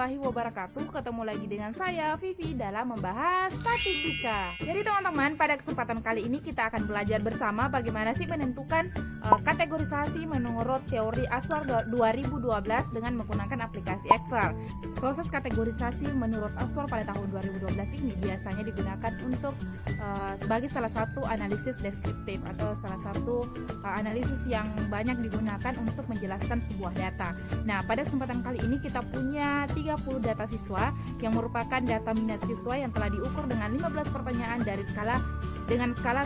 warahmatullahi wabarakatuh. Ketemu lagi dengan saya Vivi dalam membahas statistika. Jadi teman-teman, pada kesempatan kali ini kita akan belajar bersama bagaimana sih menentukan kategorisasi menurut teori Aswar 2012 dengan menggunakan aplikasi Excel. Proses kategorisasi menurut Aswar pada tahun 2012 ini biasanya digunakan untuk sebagai salah satu analisis deskriptif atau salah satu analisis yang banyak digunakan untuk menjelaskan sebuah data. Nah, pada kesempatan kali ini kita punya 30 data siswa yang merupakan data minat siswa yang telah diukur dengan 15 pertanyaan dari skala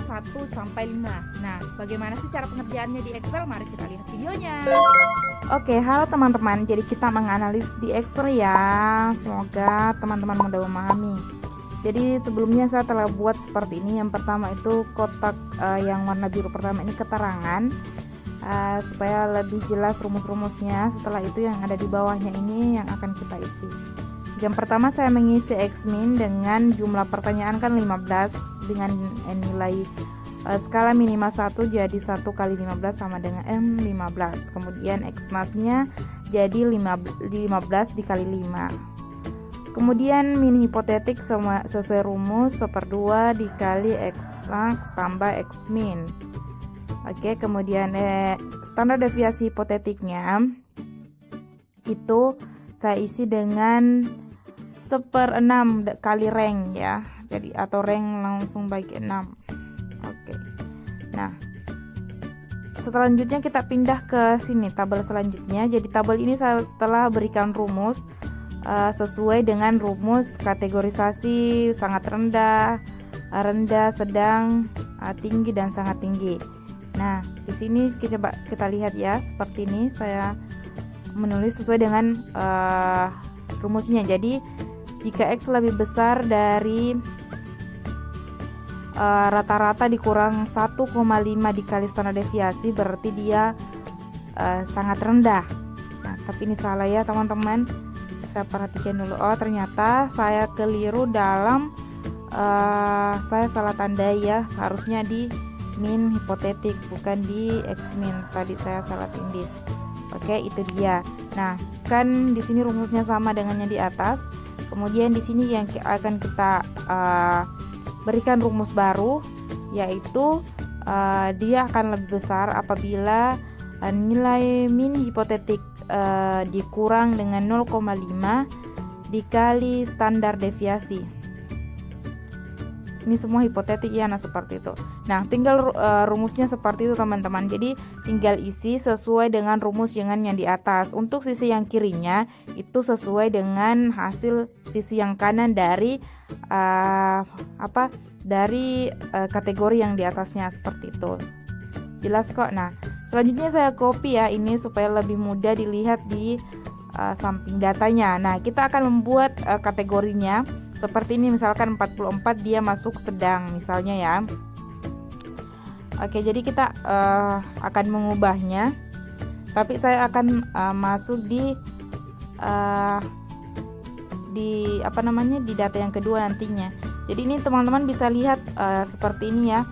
1 sampai 5. Nah, bagaimana sih cara pengerjaannya di Excel? Mari kita lihat videonya. Oke, halo teman-teman. Jadi kita menganalisis di Excel ya. Semoga teman-teman mudah memahami. Jadi sebelumnya saya telah buat seperti ini. Yang pertama itu kotak yang warna biru pertama ini keterangan. Supaya lebih jelas rumus-rumusnya. Setelah itu yang ada di bawahnya ini yang akan kita isi. Yang pertama saya mengisi X-min dengan jumlah pertanyaan kan 15 dengan nilai skala minimal 1, jadi 1 kali 15 sama dengan M15. Kemudian X-masnya jadi 15 dikali 5. Kemudian min hipotetik sesuai rumus 1/2 dikali X-max tambah X-min. Oke, kemudian standar deviasi hipotetiknya itu saya isi dengan 1/6 kali rank ya. Jadi atau rank langsung bagi 6. Oke. Nah, selanjutnya kita pindah ke sini tabel selanjutnya. Jadi tabel ini saya telah berikan rumus sesuai dengan rumus kategorisasi sangat rendah, rendah, sedang, tinggi dan sangat tinggi. Nah, di sini kita lihat ya, seperti ini saya menulis sesuai dengan rumusnya. Jadi jika X lebih besar dari rata-rata dikurang 1,5 dikali standar deviasi, berarti dia sangat rendah. Nah, tapi ini salah ya teman-teman. Saya perhatikan dulu. Oh, ternyata saya keliru dalam saya salah tandai ya. Seharusnya di min hipotetik bukan di X-min. Tadi saya salah tindis. Oke, itu dia. Nah, kan di sini rumusnya sama dengan yang di atas. Kemudian di sini yang akan kita berikan rumus baru, yaitu dia akan lebih besar apabila nilai min hipotetik dikurang dengan 0,5 dikali standar deviasi. Ini semua hipotetik ya, nah seperti itu. Nah, tinggal rumusnya seperti itu teman-teman. Jadi tinggal isi sesuai dengan rumus yang di atas. Untuk sisi yang kirinya itu sesuai dengan hasil sisi yang kanan dari kategori yang di atasnya, seperti itu. Jelas kok. Nah, selanjutnya saya copy ya ini supaya lebih mudah dilihat di samping datanya. Nah, kita akan membuat kategorinya seperti ini. Misalkan 44 dia masuk sedang misalnya ya. Oke, jadi kita akan mengubahnya. Tapi saya akan masuk di data yang kedua nantinya. Jadi ini teman-teman bisa lihat seperti ini ya.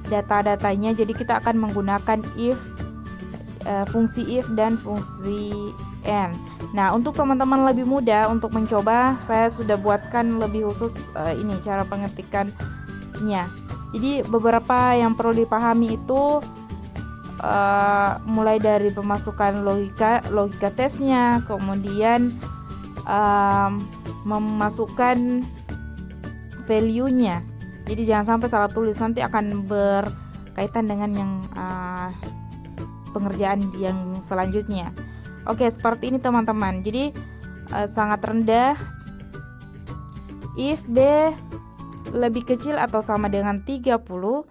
Data-datanya. Jadi kita akan menggunakan fungsi if dan fungsi and. Nah, untuk teman-teman lebih mudah untuk mencoba, saya sudah buatkan lebih khusus ini cara pengetikannya. Jadi beberapa yang perlu dipahami itu mulai dari pemasukan logika tesnya, kemudian memasukkan value-nya. Jadi jangan sampai salah tulis, nanti akan berkaitan dengan yang pengerjaan yang selanjutnya. Oke, seperti ini teman-teman. Jadi sangat rendah. If B lebih kecil atau sama dengan 30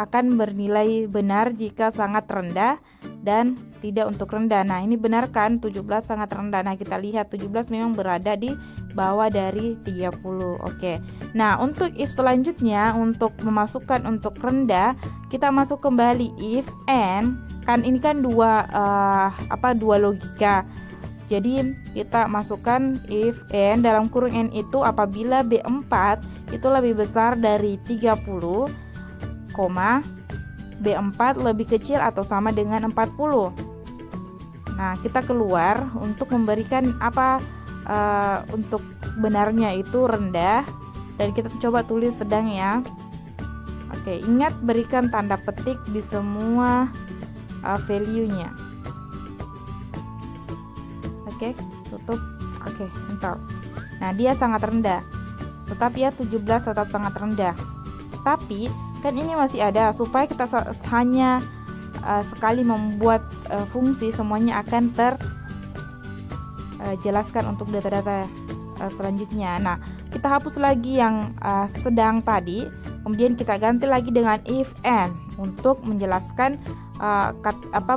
akan bernilai benar jika sangat rendah dan tidak untuk rendah. Nah, ini benar kan 17 sangat rendah. Nah, kita lihat 17 memang berada di bawah dari 30. Oke. Nah, untuk if selanjutnya untuk memasukkan untuk rendah, kita masuk kembali if and. Kan ini kan dua logika. Jadi kita masukkan if and dalam kurung n itu apabila B4 itu lebih besar dari 30, B4 lebih kecil atau sama dengan 40. Nah, kita keluar untuk memberikan apa untuk benarnya itu rendah, dan kita coba tulis sedang ya. Oke, ingat berikan tanda petik di semua value-nya. Oke, tutup. Oke, enter. Nah, dia sangat rendah. Tetap ya, 17 tetap sangat rendah. Tapi kan ini masih ada, supaya kita hanya sekali membuat fungsi, semuanya akan terjelaskan untuk data-data selanjutnya. Nah, kita hapus lagi yang sedang tadi, kemudian kita ganti lagi dengan if and untuk menjelaskan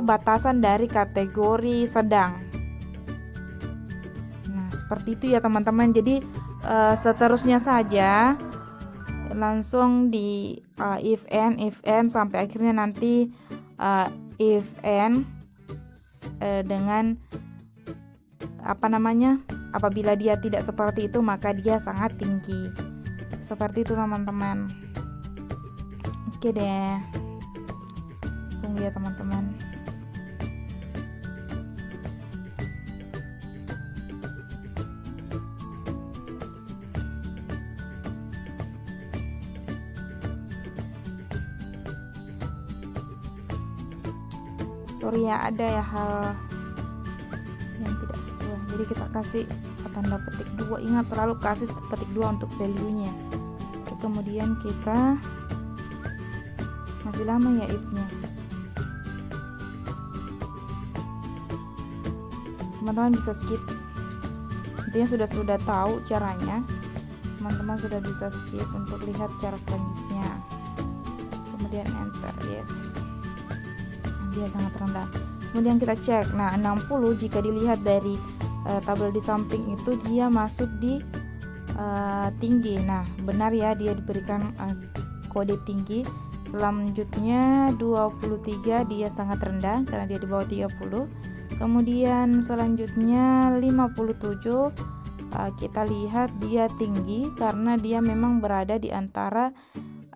batasan dari kategori sedang. Nah, seperti itu ya teman-teman. Jadi seterusnya saja langsung di if and sampai akhirnya nanti if and dengan apabila dia tidak seperti itu maka dia sangat tinggi. Seperti itu teman-teman. Oke deh, tunggu ya teman-teman. Sorry ya, ada ya hal yang tidak sesuai, jadi kita kasih tanda petik 2. Ingat selalu kasih petik 2 untuk value-nya. Kemudian kita masih lama ya if-nya. Teman-teman bisa skip, intinya sudah tahu caranya, teman-teman sudah bisa skip untuk lihat cara selanjutnya. Kemudian enter, yes, dia sangat rendah. Kemudian kita cek, nah 60 jika dilihat dari tabel di samping itu dia masuk di tinggi. Nah benar ya, dia diberikan kode tinggi. Selanjutnya 23 dia sangat rendah karena dia di bawah 30. Kemudian selanjutnya 57 kita lihat dia tinggi karena dia memang berada di antara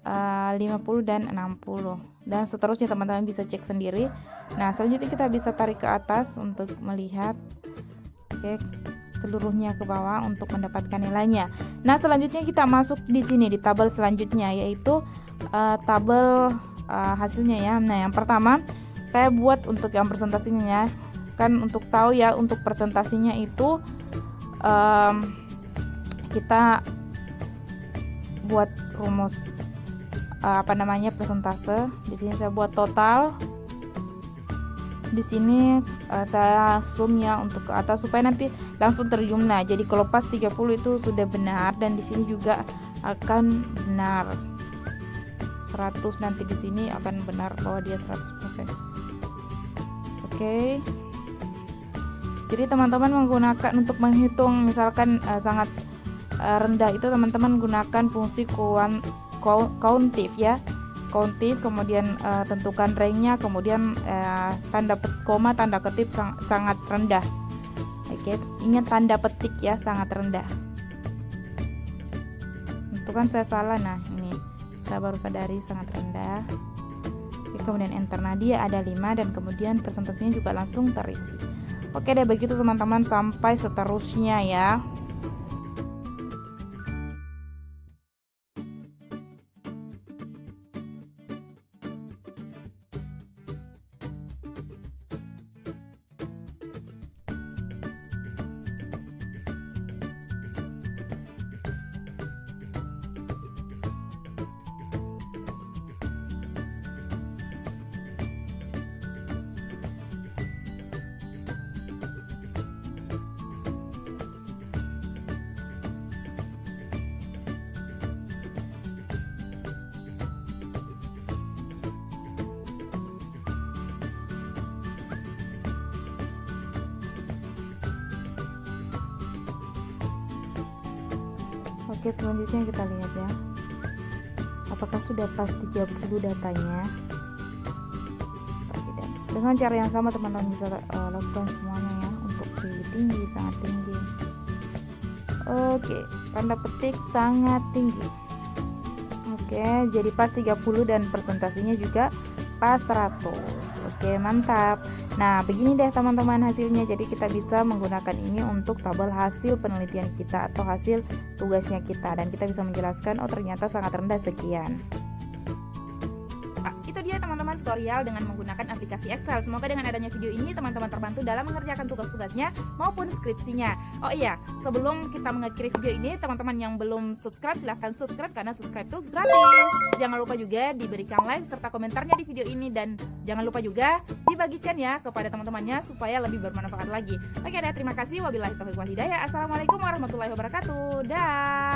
50 dan 60, dan seterusnya teman-teman bisa cek sendiri. Nah selanjutnya kita bisa tarik ke atas untuk melihat seluruhnya ke bawah untuk mendapatkan nilainya. Nah selanjutnya kita masuk di sini di tabel selanjutnya, yaitu tabel hasilnya ya. Nah yang pertama saya buat untuk yang presentasinya ya, kan untuk tahu ya untuk presentasinya itu kita buat rumus persentase. Di sini saya buat total. Di sini saya zoom ya untuk ke atas supaya nanti langsung terjumlah. Jadi kalau pas 30 itu sudah benar, dan di sini juga akan benar. 100 nanti di sini akan benar bahwa dia 100%. Oke. Jadi teman-teman menggunakan untuk menghitung misalkan sangat rendah itu, teman-teman gunakan fungsi countif ya, countif, kemudian tentukan ranknya, kemudian tanda koma tanda ketik sangat rendah. Oke, ingat tanda petik ya, sangat rendah. Itu kan saya salah, nah ini saya baru sadari sangat rendah. Oke, kemudian enter. Nah dia ada 5 dan kemudian presentasinya juga langsung terisi. Oke deh, begitu teman-teman sampai seterusnya ya. Oke, selanjutnya kita lihat ya, apakah sudah pas 30 datanya atau tidak. Dengan cara yang sama teman-teman bisa lakukan semuanya ya, untuk tinggi, sangat tinggi. Oke, tanda petik sangat tinggi. Oke, jadi pas 30 dan presentasinya juga IPA 100. Oke, mantap. Nah, begini deh teman-teman hasilnya. Jadi kita bisa menggunakan ini untuk tabel hasil penelitian kita atau hasil tugasnya kita, dan kita bisa menjelaskan oh ternyata sangat rendah sekian. Itu dia teman-teman tutorial dengan menggunakan aplikasi Excel. Semoga dengan adanya video ini teman-teman terbantu dalam mengerjakan tugas-tugasnya maupun skripsinya. Oh iya, sebelum kita mengakhiri video ini, teman-teman yang belum subscribe silahkan subscribe karena subscribe itu gratis. Jangan lupa juga diberikan like serta komentarnya di video ini, dan jangan lupa juga dibagikan ya kepada teman-temannya supaya lebih bermanfaat lagi. Oke deh, terima kasih. Wabillahi taufiq wal hidayah. Assalamualaikum warahmatullahi wabarakatuh. Dah.